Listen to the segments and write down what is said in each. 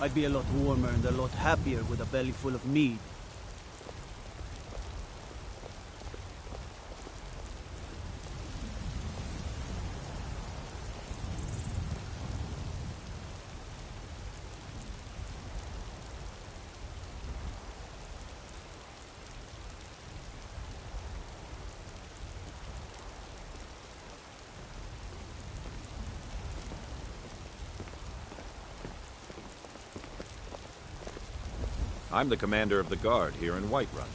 I'd be a lot warmer and a lot happier with a belly full of mead. I'm the commander of the guard here in Whiterun.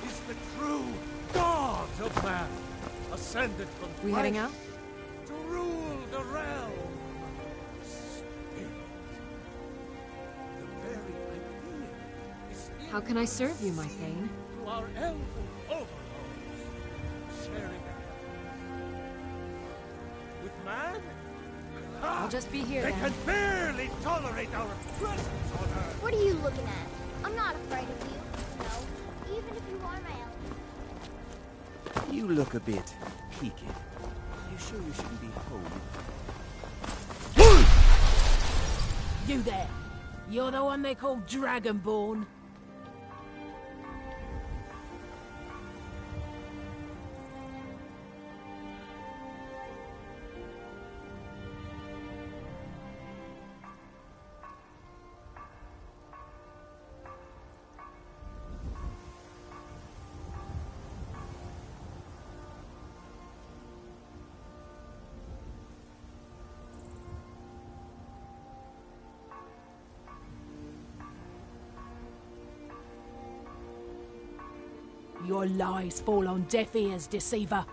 Is the true God of man, ascended from We heading out? to rule the realm. Spirit. The very idea is How can I serve you, my Thane? to our elven overlords, sharing their with man. I'll just be here They then. can barely tolerate our presence on Earth. What are you looking at? I'm not afraid of you. No, even if you are my elf. You look a bit peaked. You sure you shouldn't be home? You there. You're the one they call Dragonborn. Your lies fall on deaf ears, deceiver.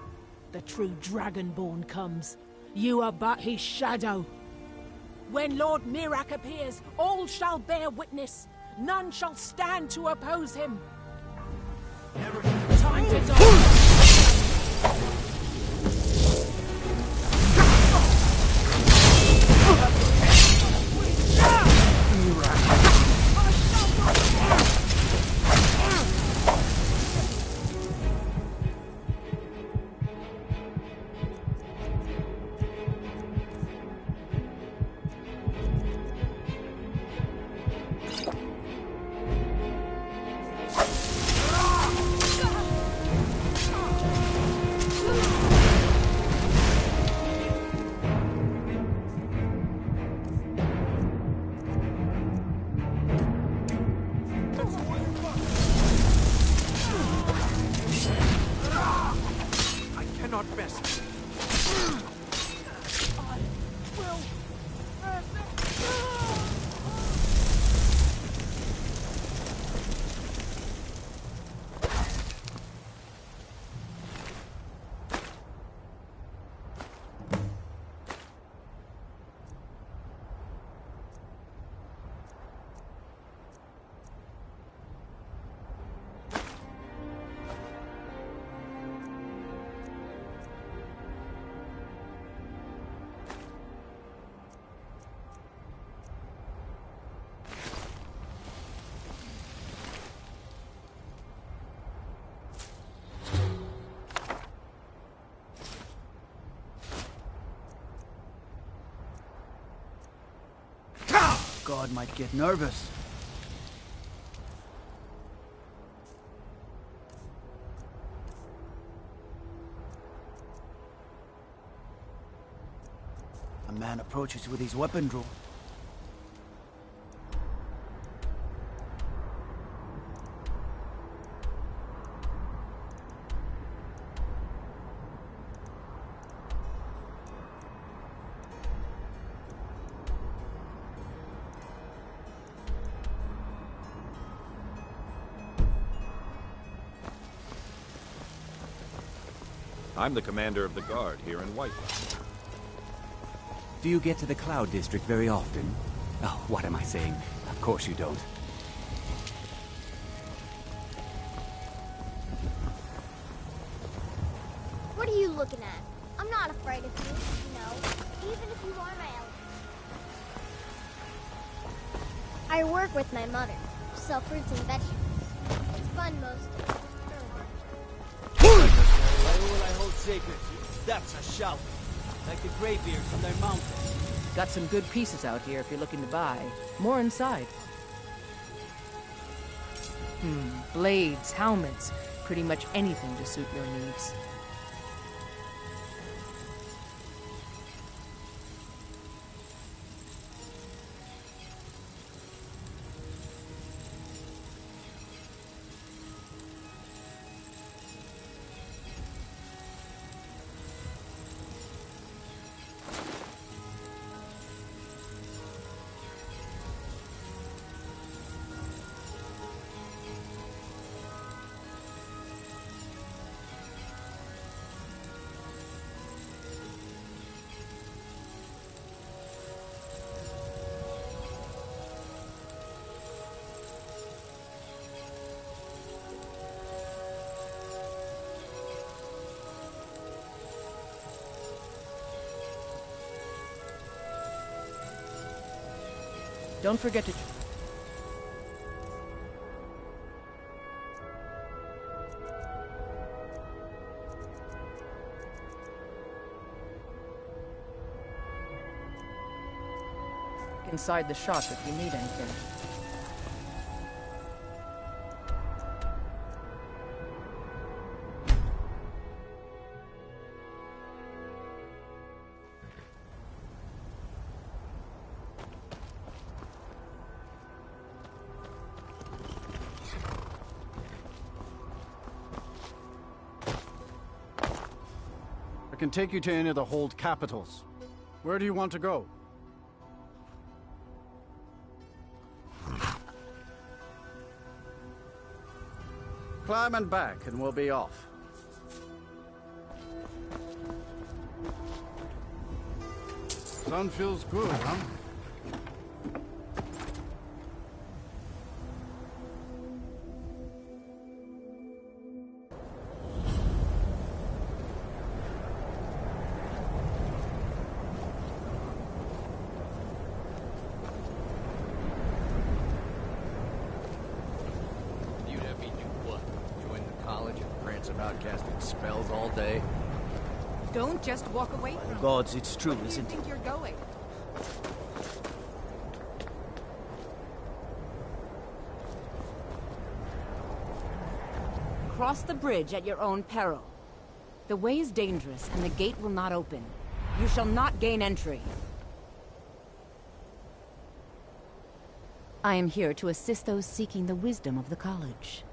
The true Dragonborn comes. You are but his shadow. When Lord Mirak appears, all shall bear witness. None shall stand to oppose him. Time to die. God might get nervous. A man approaches with his weapon drawn. I'm the commander of the guard here in Whiterun. Do you get to the Cloud District very often? Oh, what am I saying? Of course you don't. What are you looking at? I'm not afraid of you, no, even if you are my elder. I work with my mother, sell fruits and vegetables. It's fun most of the time. Why will I hold sacred? That's a shout. Like the graybeards on their mountain. Got some good pieces out here if you're looking to buy. More inside. Blades, helmets, pretty much anything to suit your needs. Don't forget to... inside the shop if you need anything. I can take you to any of the hold capitals. Where do you want to go? Climb and back, and we'll be off. Sun feels good, huh? About casting spells all day. Don't just walk away from Gods, it's true, Where do you isn't it? think you're going? Cross the bridge at your own peril. The way is dangerous, and the gate will not open. You shall not gain entry. I am here to assist those seeking the wisdom of the college.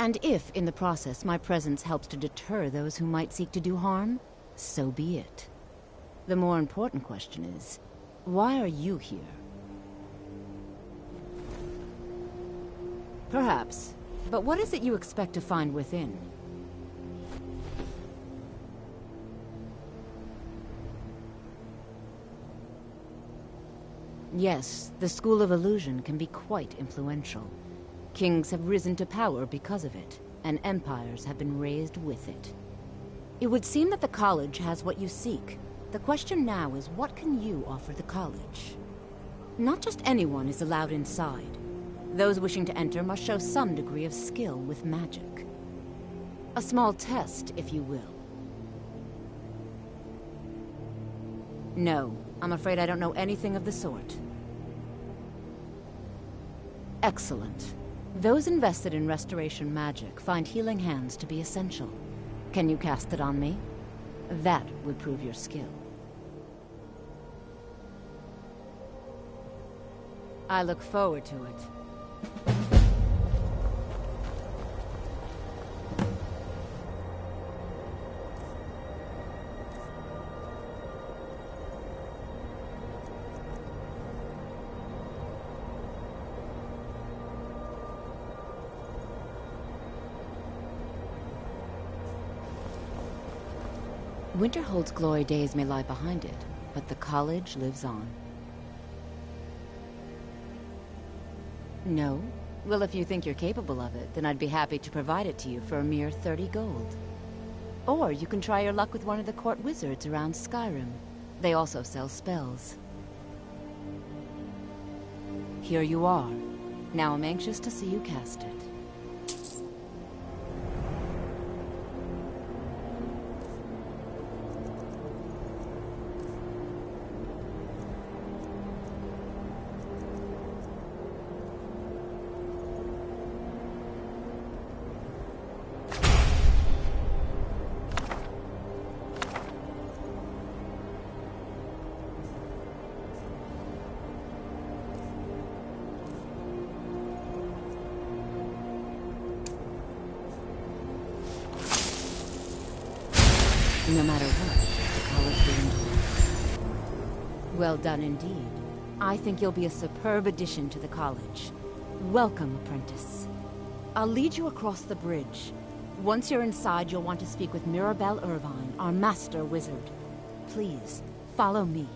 And if, in the process, my presence helps to deter those who might seek to do harm, so be it. The more important question is, why are you here? Perhaps, but what is it you expect to find within? Yes, the School of Illusion can be quite influential. Kings have risen to power because of it, and empires have been raised with it. It would seem that the college has what you seek. The question now is, what can you offer the college? Not just anyone is allowed inside. Those wishing to enter must show some degree of skill with magic. A small test, if you will. No, I'm afraid I don't know anything of the sort. Excellent. Those invested in restoration magic find healing hands to be essential. Can you cast it on me? That would prove your skill. I look forward to it. Winterhold's glory days may lie behind it, but the college lives on. No? Well, if you think you're capable of it, then I'd be happy to provide it to you for a mere 30 gold. Or you can try your luck with one of the court wizards around Skyrim. They also sell spells. Here you are. Now I'm anxious to see you cast it. No matter what, the college will endure. Well done indeed. I think you'll be a superb addition to the college. Welcome, apprentice. I'll lead you across the bridge. Once you're inside, you'll want to speak with Mirabelle Irvine, our master wizard. Please, follow me.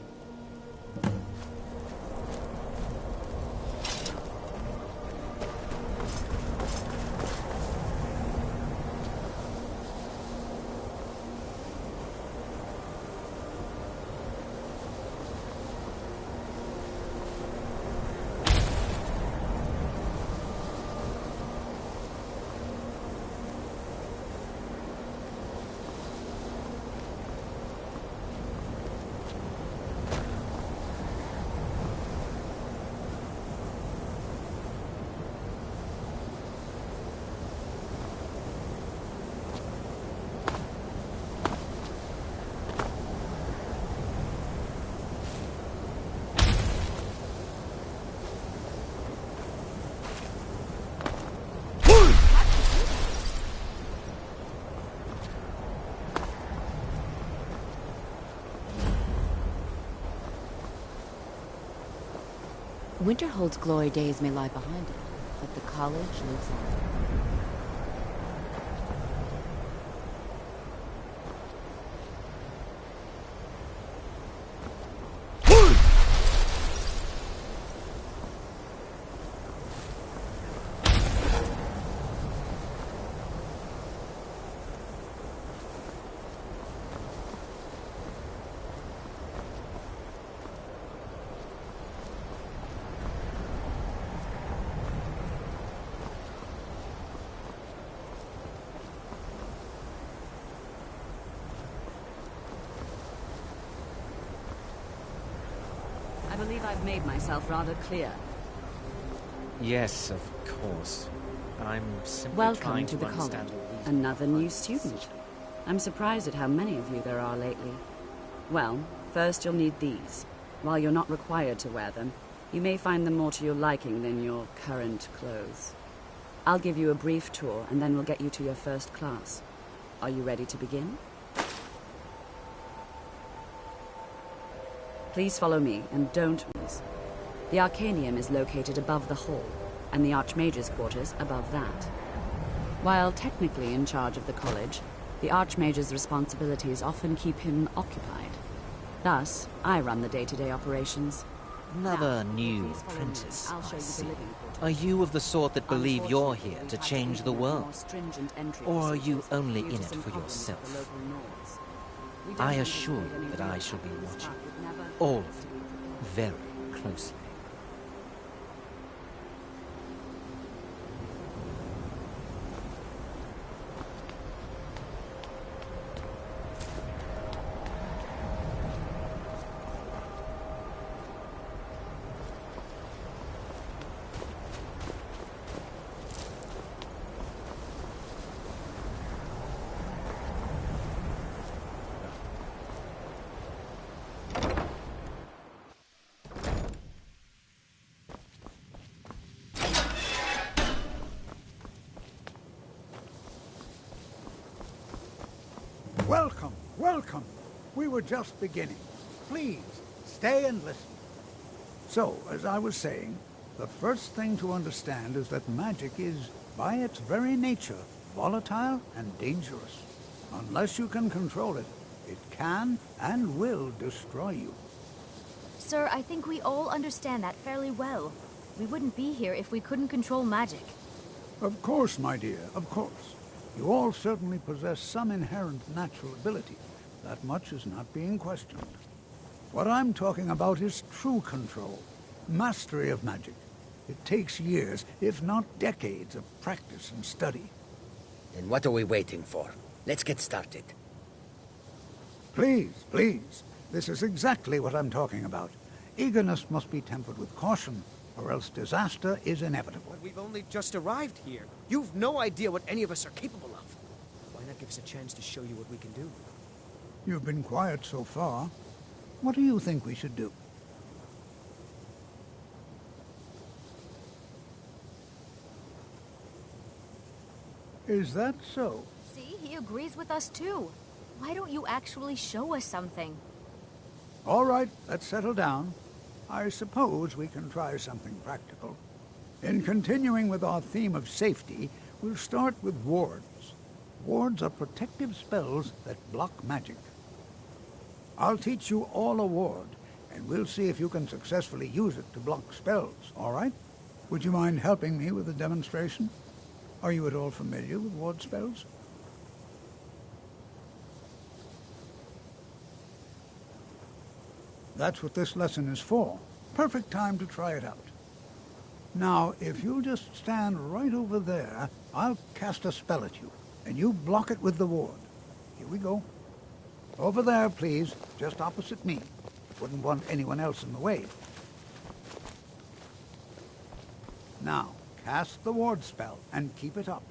Winterhold's glory days may lie behind it, but the college lives on. I believe I've made myself rather clear. Yes, of course. I'm simply Welcome trying to the understand college. all these Another new parts. student. I'm surprised at how many of you there are lately. Well, first you'll need these. While you're not required to wear them, you may find them more to your liking than your current clothes. I'll give you a brief tour, and then we'll get you to your first class. Are you ready to begin? Please follow me, and don't miss. The Arcanium is located above the hall, and the Archmage's quarters above that. While technically in charge of the college, the Archmage's responsibilities often keep him occupied. Thus, I run the day-to-day operations. Another Now, new please follow me. apprentice, I'll show I you the see. living quarters. Are you of the sort that believe you're here Unfortunately, to we've had change the implement world? more stringent entry Or are you procedures only due in to it some for problems with yourself? the local norms. We don't I anticipate assure any you that I real shall be problems, watching but we've never all had of to you be very closely. Welcome, welcome. We were just beginning. Please, stay and listen. So, as I was saying, the first thing to understand is that magic is, by its very nature, volatile and dangerous. Unless you can control it, It can and will destroy you. Sir, I think we all understand that fairly well. We wouldn't be here if we couldn't control magic. Of course, my dear, of course. You all certainly possess some inherent natural ability. That much is not being questioned. What I'm talking about is true control, mastery of magic. It takes years, if not decades, of practice and study. Then what are we waiting for? Let's get started. Please, please. This is exactly what I'm talking about. Eagerness must be tempered with caution, or else disaster is inevitable. But we've only just arrived here. You've no idea what any of us are capable of. Why not give us a chance to show you what we can do? You've been quiet so far. What do you think we should do? Is that so? See, he agrees with us too. Why don't you actually show us something? All right, let's settle down. I suppose we can try something practical. In continuing with our theme of safety, we'll start with wards. Wards are protective spells that block magic. I'll teach you all a ward, and we'll see if you can successfully use it to block spells, all right? Would you mind helping me with the demonstration? Are you at all familiar with ward spells? That's what this lesson is for. Perfect time to try it out. Now, if you'll just stand right over there, I'll cast a spell at you, and you block it with the ward. Here we go. Over there, please, just opposite me. Wouldn't want anyone else in the way. Now, cast the ward spell and keep it up.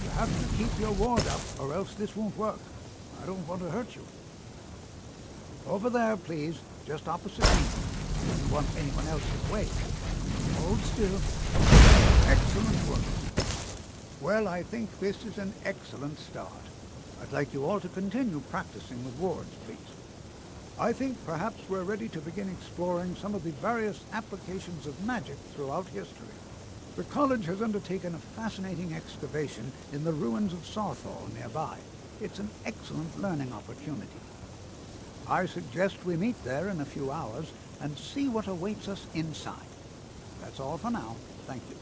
You have to keep your ward up, or else this won't work. I don't want to hurt you. Over there, please, just opposite me. Wouldn't want anyone else's way. Hold still. Excellent work. Well, I think this is an excellent start. I'd like you all to continue practicing with wards, please. I think perhaps we're ready to begin exploring some of the various applications of magic throughout history. The college has undertaken a fascinating excavation in the ruins of Sarthal nearby. It's an excellent learning opportunity. I suggest we meet there in a few hours and see what awaits us inside. That's all for now. Thank you.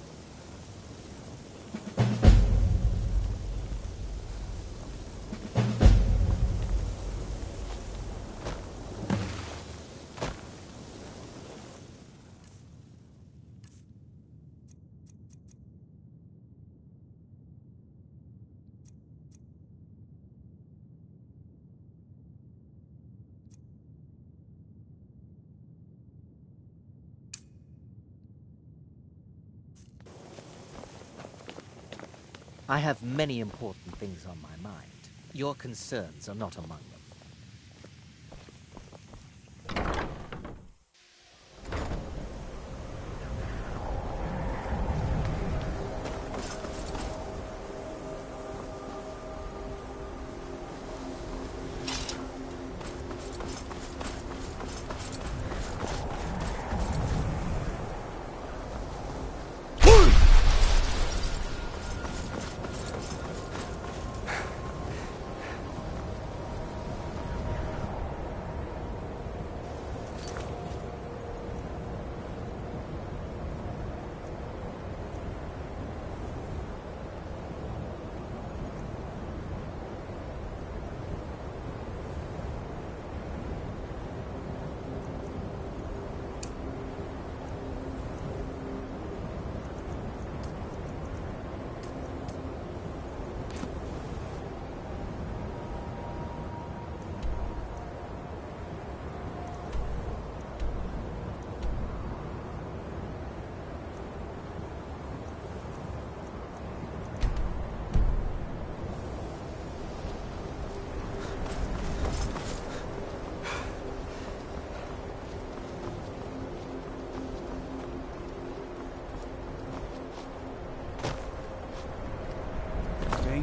I have many important things on my mind. Your concerns are not among them.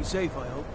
Be safe, I hope.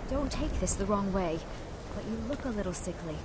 Don't take this the wrong way, but you look a little sickly.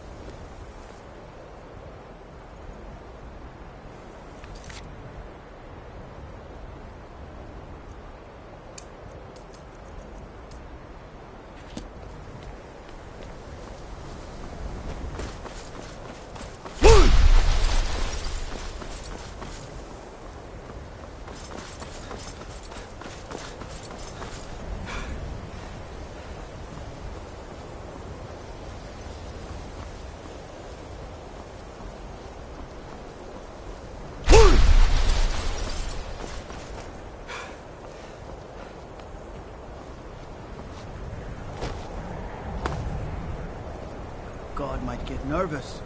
God might get nervous.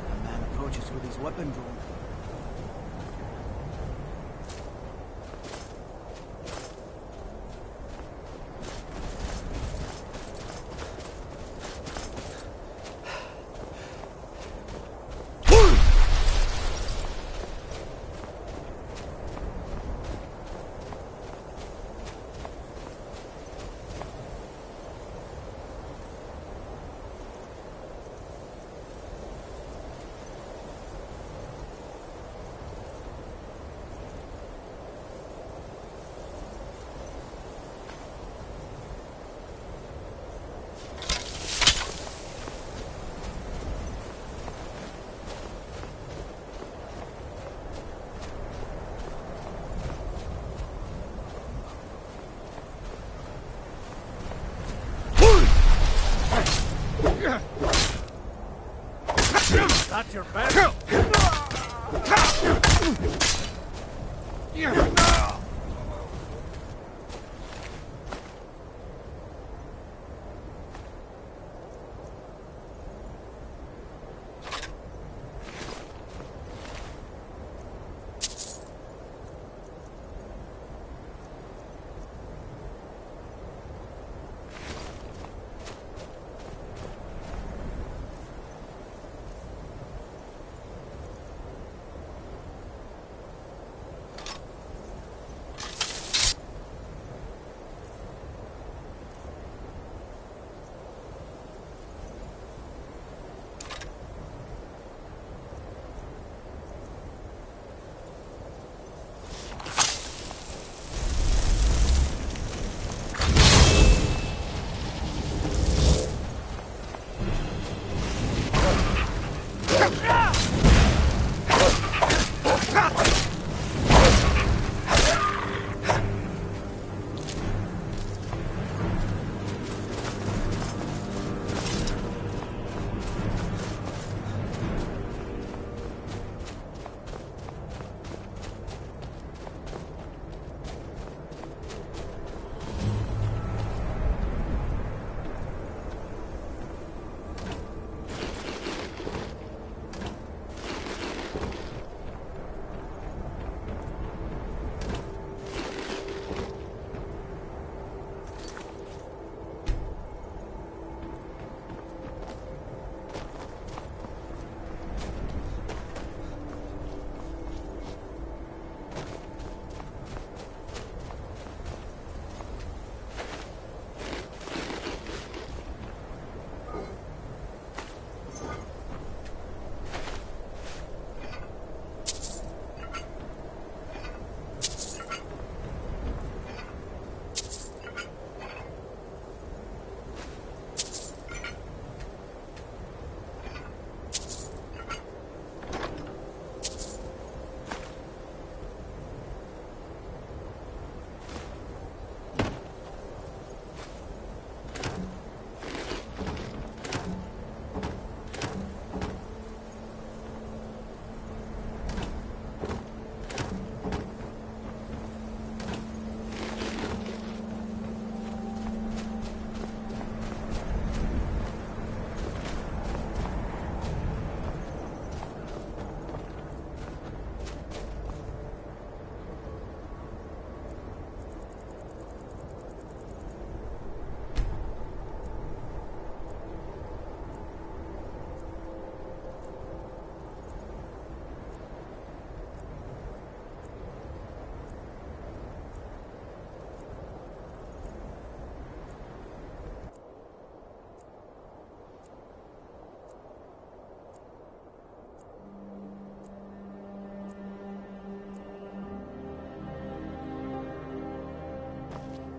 A man approaches with his weapon drawn. That's your best.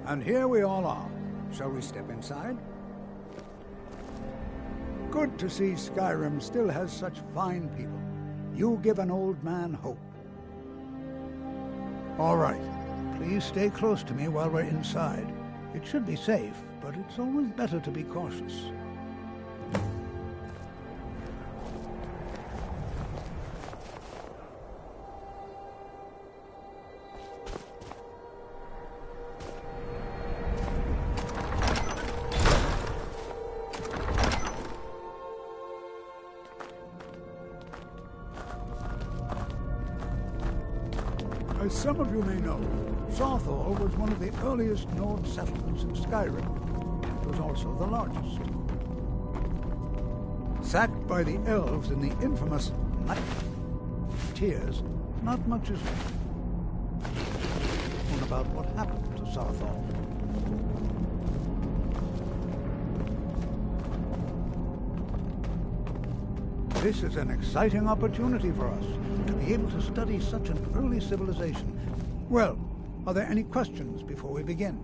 And here we all are. Shall we step inside? Good to see Skyrim still has such fine people. You give an old man hope. All right. Please stay close to me while we're inside. It should be safe, but it's always better to be cautious. As some of you may know, Sarthor was one of the earliest Nord settlements in Skyrim. It was also the largest. Sacked by the elves in the infamous Night Tears, not much is known about what happened to Sarthor. This is an exciting opportunity for us, to be able to study such an early civilization. Well, are there any questions before we begin?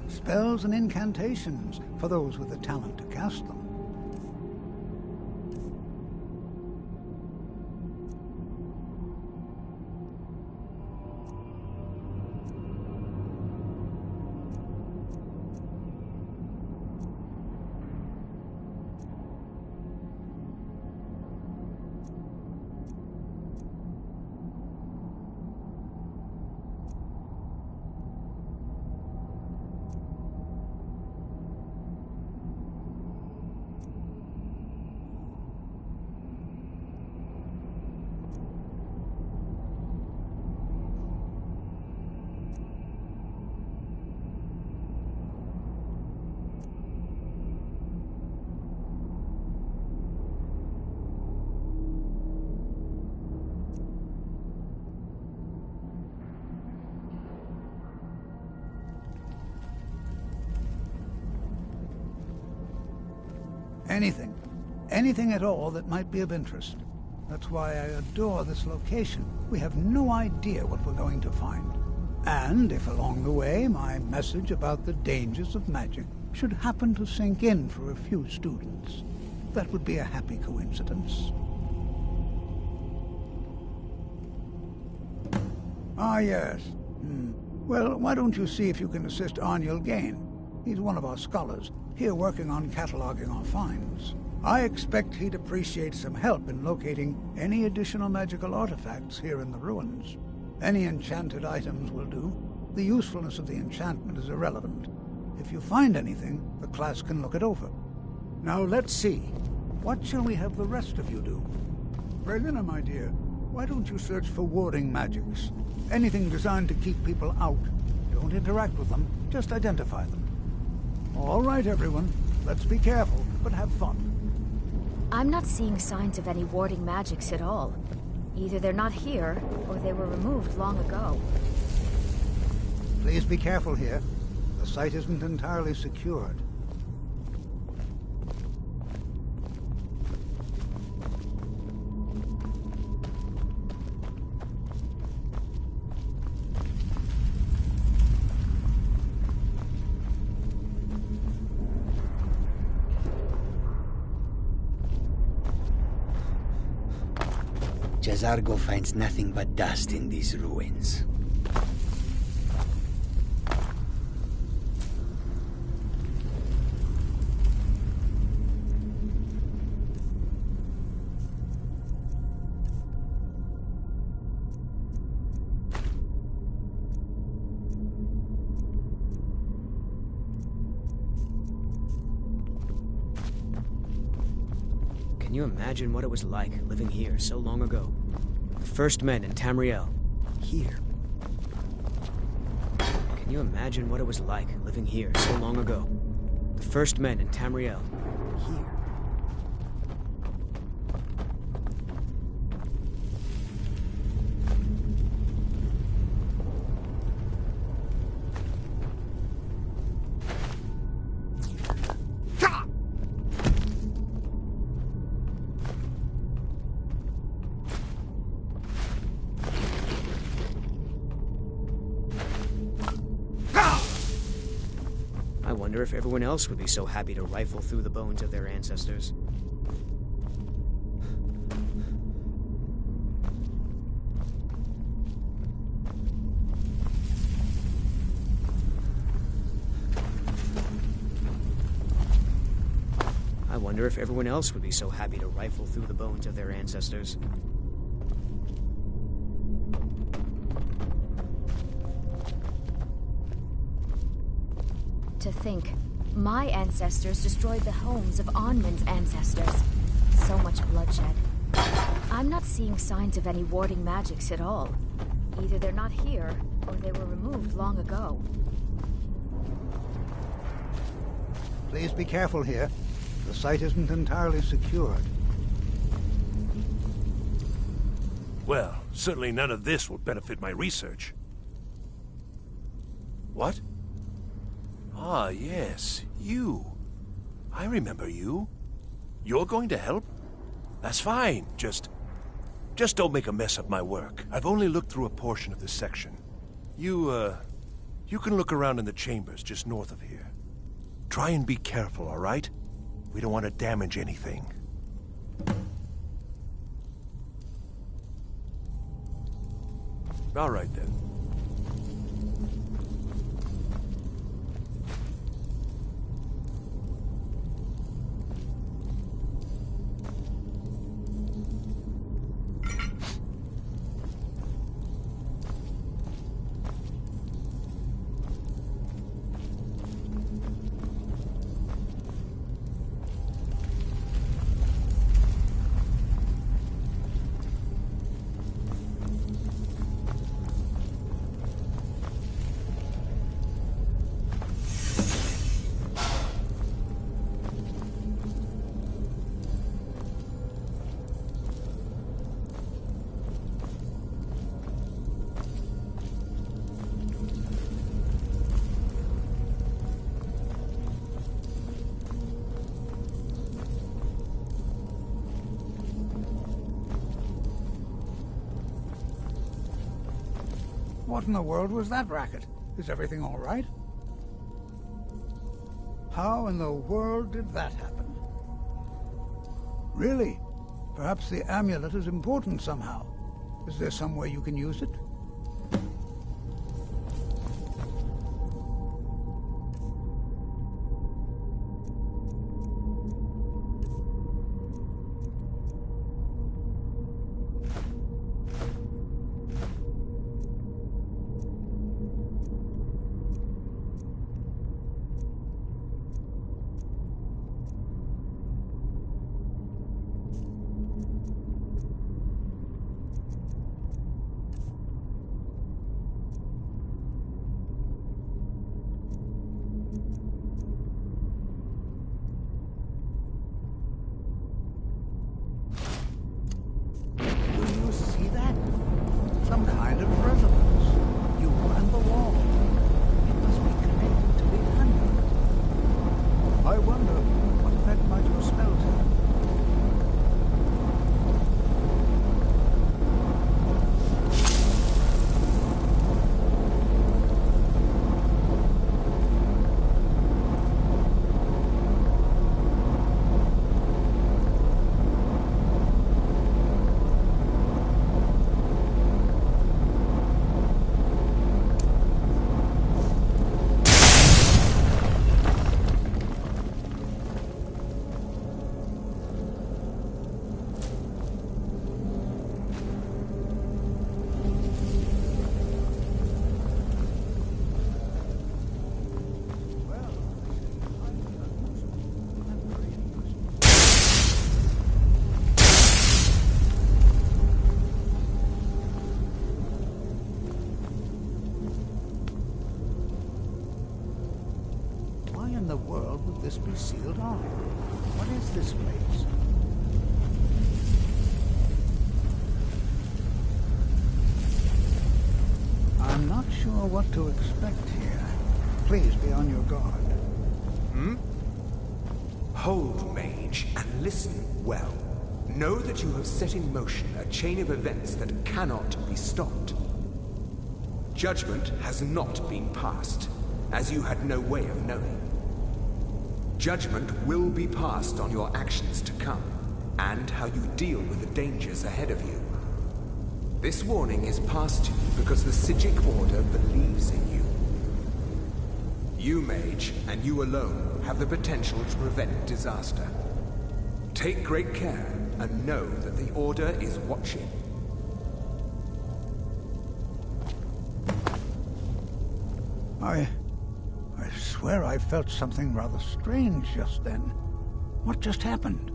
Spells and incantations for those with the talent to cast them. Anything at all that might be of interest. That's why I adore this location. We have no idea what we're going to find. And if along the way my message about the dangers of magic should happen to sink in for a few students, that would be a happy coincidence. Ah, yes. Well, why don't you see if you can assist Arniel Gain? He's one of our scholars, here working on cataloging our finds. I expect he'd appreciate some help in locating any additional magical artifacts here in the ruins. Any enchanted items will do. The usefulness of the enchantment is irrelevant. If you find anything, the class can look it over. Now let's see. What shall we have the rest of you do? Raelina, my dear, why don't you search for warding magics? Anything designed to keep people out. Don't interact with them, just identify them. All right, everyone. Let's be careful, but have fun. I'm not seeing signs of any warding magics at all. Either they're not here, or they were removed long ago. Please be careful here. The site isn't entirely secured. Jazargo finds nothing but dust in these ruins. Can you imagine what it was like living here so long ago? The first men in Tamriel. Here. Can you imagine what it was like living here so long ago? The first men in Tamriel. Here. wonder if everyone else would be so happy to rifle through the bones of their ancestors. I wonder if everyone else would be so happy to rifle through the bones of their ancestors. To think, my ancestors destroyed the homes of Onman's ancestors. So much bloodshed. I'm not seeing signs of any warding magics at all. Either they're not here, or they were removed long ago. Please be careful here. The site isn't entirely secured. Well, certainly none of this will benefit my research. What? Ah, yes, you. I remember you. You're going to help? That's fine. Just don't make a mess of my work. I've only looked through a portion of this section. You can look around in the chambers just north of here. Try and be careful, all right? We don't want to damage anything. All right, then. What in the world was that racket? Is everything all right? How in the world did that happen? Really? Perhaps the amulet is important somehow. Is there some way you can use it? Some kind of resonance. You and the wall. It must be connected to the amulet. I wonder what effect might your spells have. In the world would this be sealed off? What is this place? I'm not sure what to expect here. Please be on your guard. Hold, mage, and listen well. Know that you have set in motion a chain of events that cannot be stopped. Judgment has not been passed, as you had no way of knowing. Judgment will be passed on your actions to come, and how you deal with the dangers ahead of you. This warning is passed to you because the Psijic Order believes in you. You, mage, and you alone, have the potential to prevent disaster. Take great care, and know that the Order is watching. I swear I felt something rather strange just then. What just happened?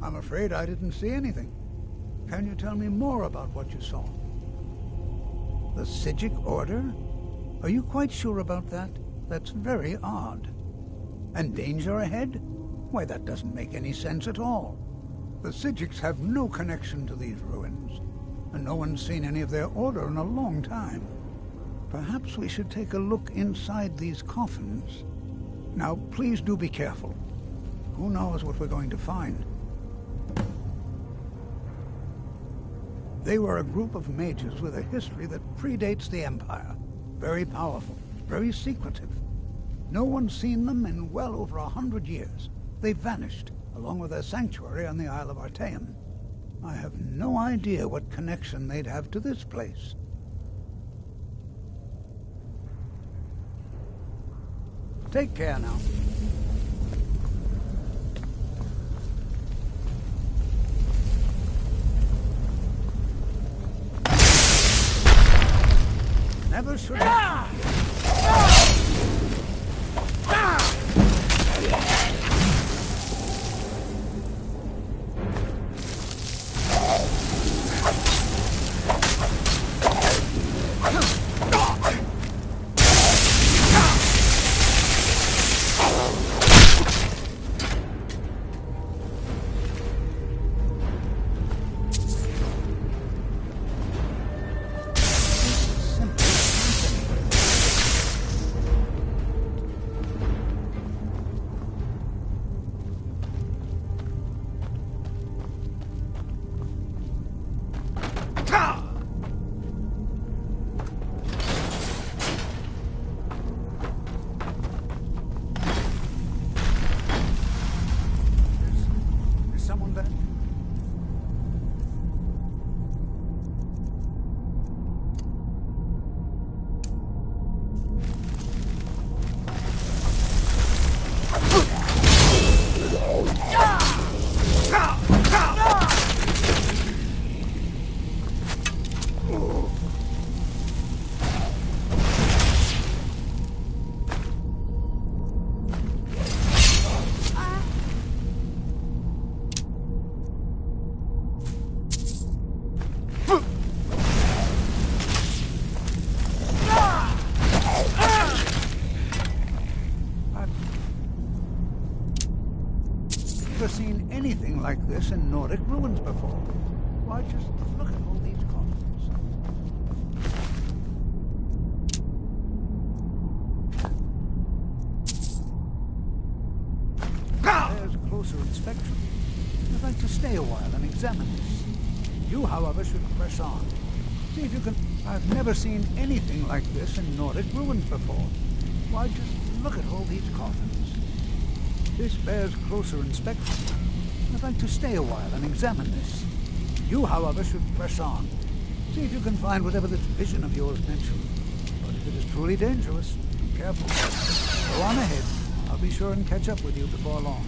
I'm afraid I didn't see anything. Can you tell me more about what you saw? The Psijic Order? Are you quite sure about that? That's very odd. And danger ahead? Why, that doesn't make any sense at all. The Psijics have no connection to these ruins, and no one's seen any of their order in a long time. Perhaps we should take a look inside these coffins. Now, please do be careful. Who knows what we're going to find? They were a group of mages with a history that predates the Empire. Very powerful, very secretive. No one's seen them in well over 100 years. They vanished, along with their sanctuary on the Isle of Artaeum. I have no idea what connection they'd have to this place. Take care now. Never should have come here. Seen anything like this in Nordic ruins before. Why, just look at all these coffins. There's a closer inspection. I'd like to stay a while and examine this. You, however, should press on. See if you can... I've never seen anything like this in Nordic ruins before. Why, just look at all these coffins. This bears closer inspection. I'd like to stay a while and examine this. You, however, should press on. See if you can find whatever this vision of yours mentioned. But if it is truly dangerous, be careful. Go on ahead. I'll be sure and catch up with you before long.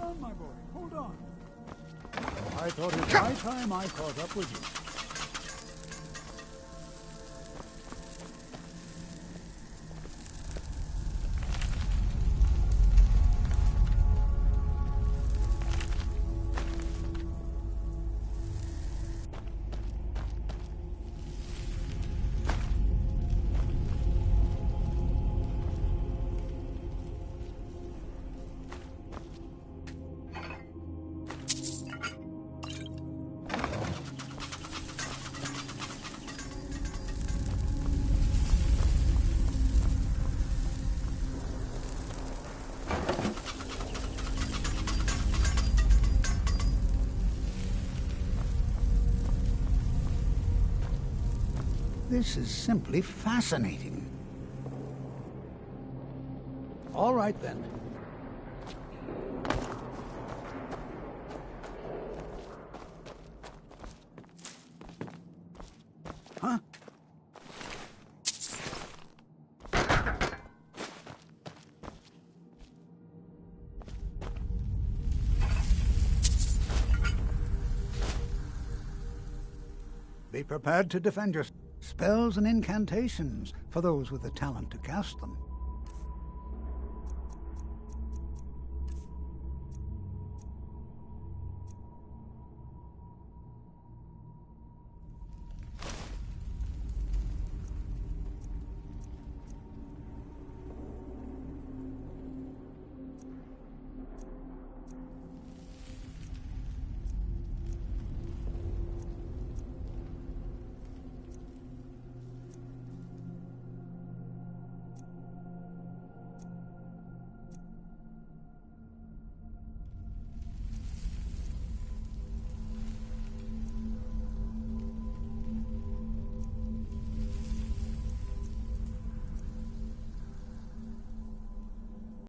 on, my boy. Hold on. I thought it was high time I caught up with you. This is simply fascinating. All right, then. Huh? Be prepared to defend yourself. Spells and incantations for those with the talent to cast them.